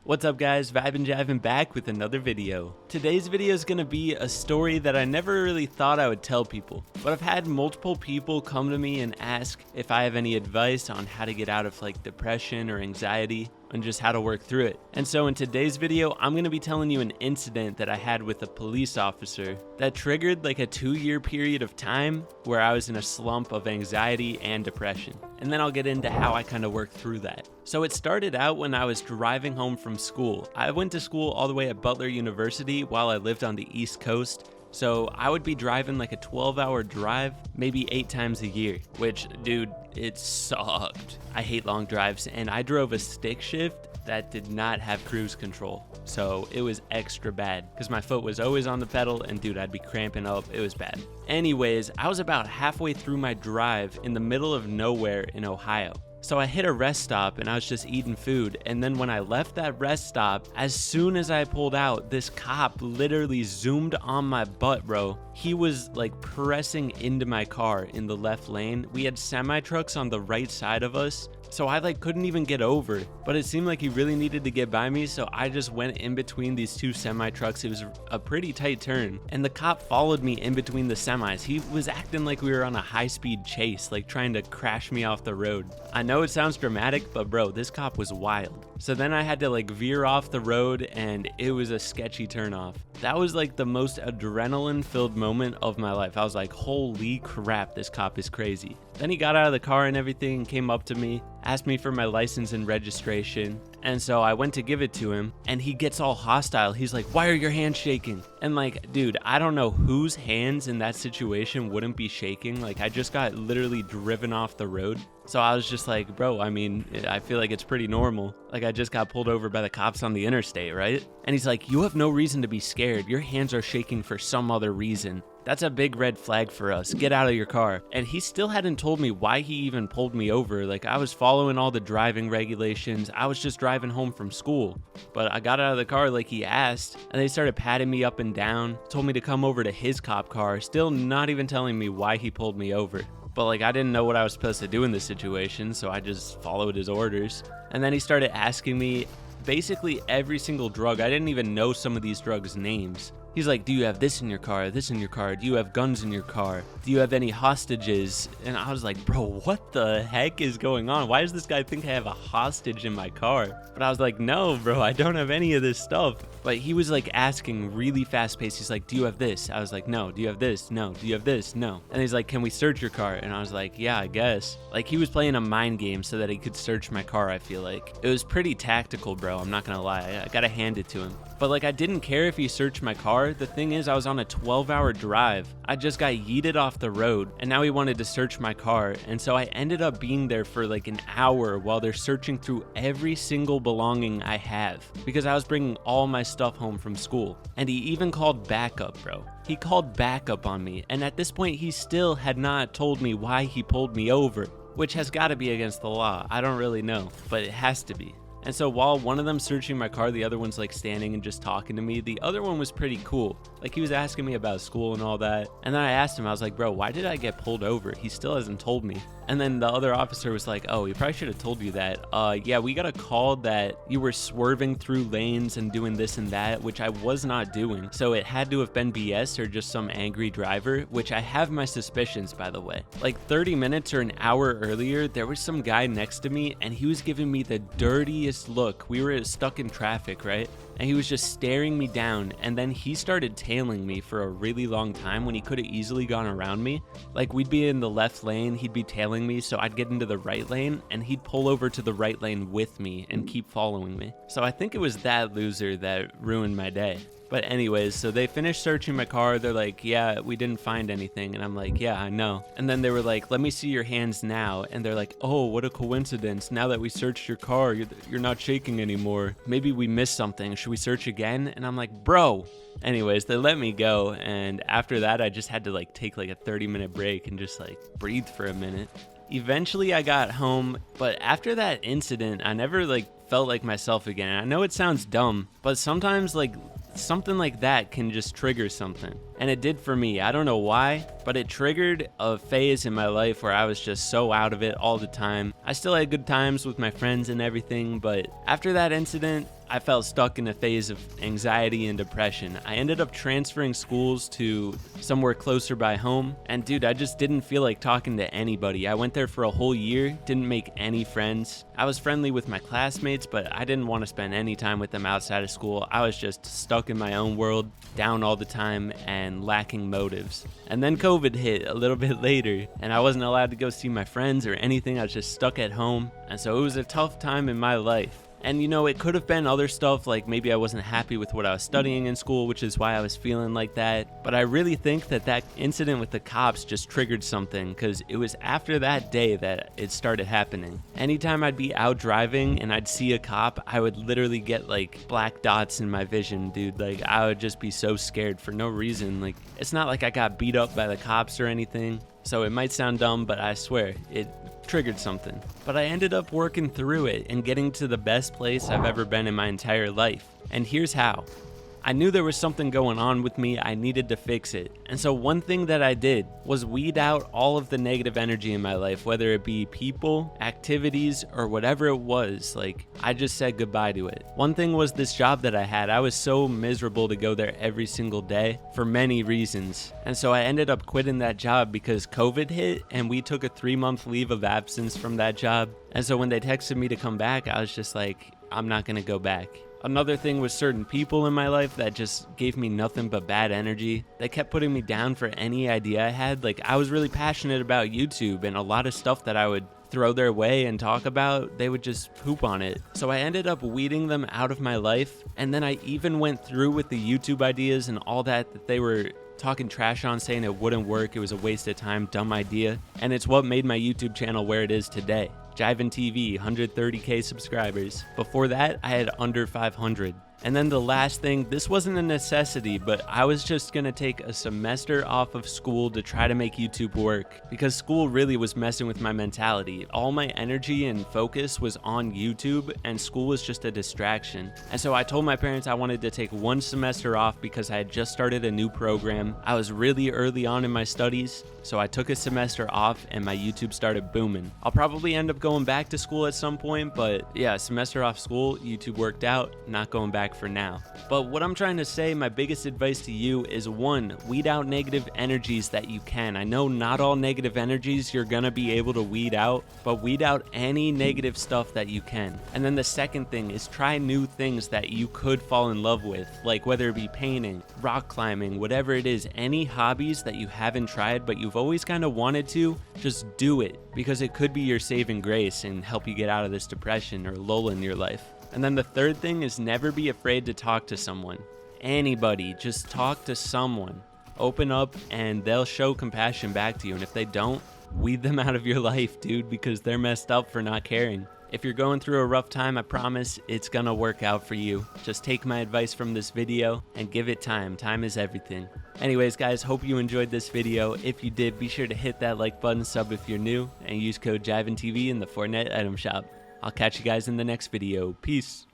What's up guys, Vibin' Jivin' back with another video. Today's video is gonna be a story that I never really thought I would tell people, but I've had multiple people come to me and ask if I have any advice on how to get out of depression or anxiety and just how to work through it. And so in today's video, I'm gonna be telling you an incident that I had with a police officer that triggered a 2-year period of time where I was in a slump of anxiety and depression. And then I'll get into how I kind of worked through that. So it started out when I was driving home from school. I went to school all the way at Butler University while I lived on the East Coast. So I would be driving a 12-hour drive, maybe 8 times a year, which, dude, it sucked. I hate long drives, and I drove a stick shift that did not have cruise control. So it was extra bad because my foot was always on the pedal and dude, I'd be cramping up. It was bad. Anyways, I was about halfway through my drive in the middle of nowhere in Ohio. So I hit a rest stop and I was just eating food. And then when I left that rest stop, as soon as I pulled out, this cop literally zoomed on my butt, bro. He was pressing into my car in the left lane. We had semi trucks on the right side of us. So I couldn't even get over, but it seemed like he really needed to get by me. So I just went in between these 2 semi trucks. It was a pretty tight turn and the cop followed me in between the semis. He was acting like we were on a high-speed chase, trying to crash me off the road. I know it sounds dramatic, but bro, this cop was wild. So then I had to veer off the road and it was a sketchy turnoff. That was the most adrenaline filled moment of my life. I was like, holy crap, this cop is crazy. Then he got out of the car and everything, came up to me, asked me for my license and registration. And so I went to give it to him and he gets all hostile. He's like, why are your hands shaking? And dude, I don't know whose hands in that situation wouldn't be shaking. I just got literally driven off the road. So I was just like, bro, I mean, I feel like it's pretty normal. I just got pulled over by the cops on the interstate, right? And he's like, you have no reason to be scared. Your hands are shaking for some other reason. That's a big red flag for us. Get out of your car. And he still hadn't told me why he even pulled me over. I was following all the driving regulations. I was just driving home from school. But I got out of the car like he asked, and they started patting me up and down, told me to come over to his cop car, still not even telling me why he pulled me over. But I didn't know what I was supposed to do in this situation, so I just followed his orders. And then he started asking me basically every single drug. I didn't even know some of these drugs' names. He's like, do you have this in your car, this in your car? Do you have guns in your car? Do you have any hostages? And I was like, bro, what the heck is going on? Why does this guy think I have a hostage in my car? But I was like, no, bro, I don't have any of this stuff. But he was asking really fast paced. He's like, do you have this? I was like, no. Do you have this? No. Do you have this? No. And he's like, can we search your car? And I was like, yeah, I guess. He was playing a mind game so that he could search my car, I feel like. It was pretty tactical, bro. I'm not gonna lie. I gotta hand it to him. But I didn't care if he searched my car. The thing is, I was on a 12-hour drive. I just got yeeted off the road and now he wanted to search my car. And so I ended up being there for an hour while they're searching through every single belonging I have because I was bringing all my stuff home from school. And he even called backup, bro. He called backup on me. And at this point, he still had not told me why he pulled me over, which has got to be against the law. I don't really know, but it has to be. And so while one of them searching my car, the other one's standing and just talking to me. The other one was pretty cool. He was asking me about school and all that. And then I asked him, I was like, bro, why did I get pulled over? He still hasn't told me. And then the other officer was like, oh, he probably should have told you that. Yeah, we got a call that you were swerving through lanes and doing this and that, which I was not doing. So it had to have been BS or just some angry driver, which I have my suspicions, by the way. 30 minutes or an hour earlier, there was some guy next to me and he was giving me the dirtiest look. We were stuck in traffic, right? And he was just staring me down, and then he started tailing me for a really long time when he could have easily gone around me. We'd be in the left lane, he'd be tailing me, so I'd get into the right lane and he'd pull over to the right lane with me and keep following me. So I think it was that loser that ruined my day. But anyways, so they finished searching my car. They're like, yeah, we didn't find anything. And I'm like, yeah, I know. And then they were like, let me see your hands now. And they're like, oh, what a coincidence. Now that we searched your car, you're not shaking anymore. Maybe we missed something. Should we search again? And I'm like, bro. Anyways, they let me go. And after that, I just had to take a 30-minute break and just breathe for a minute. Eventually I got home, but after that incident, I never felt like myself again. I know it sounds dumb, but sometimes something like that can just trigger something. And it did for me. I don't know why, but it triggered a phase in my life where I was just so out of it all the time. I still had good times with my friends and everything, but after that incident, I felt stuck in a phase of anxiety and depression. I ended up transferring schools to somewhere closer by home, and dude, I just didn't feel like talking to anybody. I went there for a whole year, didn't make any friends. I was friendly with my classmates, but I didn't want to spend any time with them outside of school. I was just stuck in my own world, down all the time, and lacking motives. And then COVID hit a little bit later, and I wasn't allowed to go see my friends or anything. I was just stuck at home, and so it was a tough time in my life. And you know, it could have been other stuff, like maybe I wasn't happy with what I was studying in school, which is why I was feeling like that. But I really think that that incident with the cops just triggered something, because it was after that day that it started happening. Anytime I'd be out driving and I'd see a cop, I would literally get like black dots in my vision, dude. Like I would just be so scared for no reason. Like it's not like I got beat up by the cops or anything. So it might sound dumb, but I swear, it triggered something. But I ended up working through it and getting to the best place I've ever been in my entire life. And here's how. I knew there was something going on with me. I needed to fix it. And so one thing that I did was weed out all of the negative energy in my life, whether it be people, activities, or whatever it was. Like, I just said goodbye to it. One thing was this job that I had. I was so miserable to go there every single day for many reasons. And so I ended up quitting that job because COVID hit and we took a 3-month leave of absence from that job. And so when they texted me to come back, I was just like, I'm not gonna go back. Another thing was certain people in my life that just gave me nothing but bad energy. They kept putting me down for any idea I had. Like, I was really passionate about YouTube, and a lot of stuff that I would throw their way and talk about, they would just poop on it. So I ended up weeding them out of my life, and then I even went through with the YouTube ideas and all that they were talking trash on, saying it wouldn't work, it was a waste of time, dumb idea. And it's what made my YouTube channel where it is today. Jivin TV, 130K subscribers. Before that, I had under 500. And then the last thing, this wasn't a necessity, but I was just gonna take a semester off of school to try to make YouTube work, because school really was messing with my mentality. All my energy and focus was on YouTube, and school was just a distraction. And so I told my parents I wanted to take 1 semester off because I had just started a new program. I was really early on in my studies, so I took a semester off and my YouTube started booming. I'll probably end up going back to school at some point, but yeah, semester off school, YouTube worked out, not going back for now. But what I'm trying to say, my biggest advice to you is 1, weed out negative energies that you can. I know not all negative energies you're gonna be able to weed out, but weed out any negative stuff that you can. And then the second thing is try new things that you could fall in love with, like whether it be painting, rock climbing, whatever it is, any hobbies that you haven't tried but you've always kind of wanted to, just do it, because it could be your saving grace and help you get out of this depression or lull in your life. And then the third thing is never be afraid to talk to someone. Anybody, just talk to someone. Open up and they'll show compassion back to you. And if they don't, weed them out of your life, dude, because they're messed up for not caring. If you're going through a rough time, I promise it's gonna work out for you. Just take my advice from this video and give it time. Time is everything. Anyways, guys, hope you enjoyed this video. If you did, be sure to hit that like button, sub if you're new, and use code JIVINTV in the Fortnite item shop. I'll catch you guys in the next video. Peace.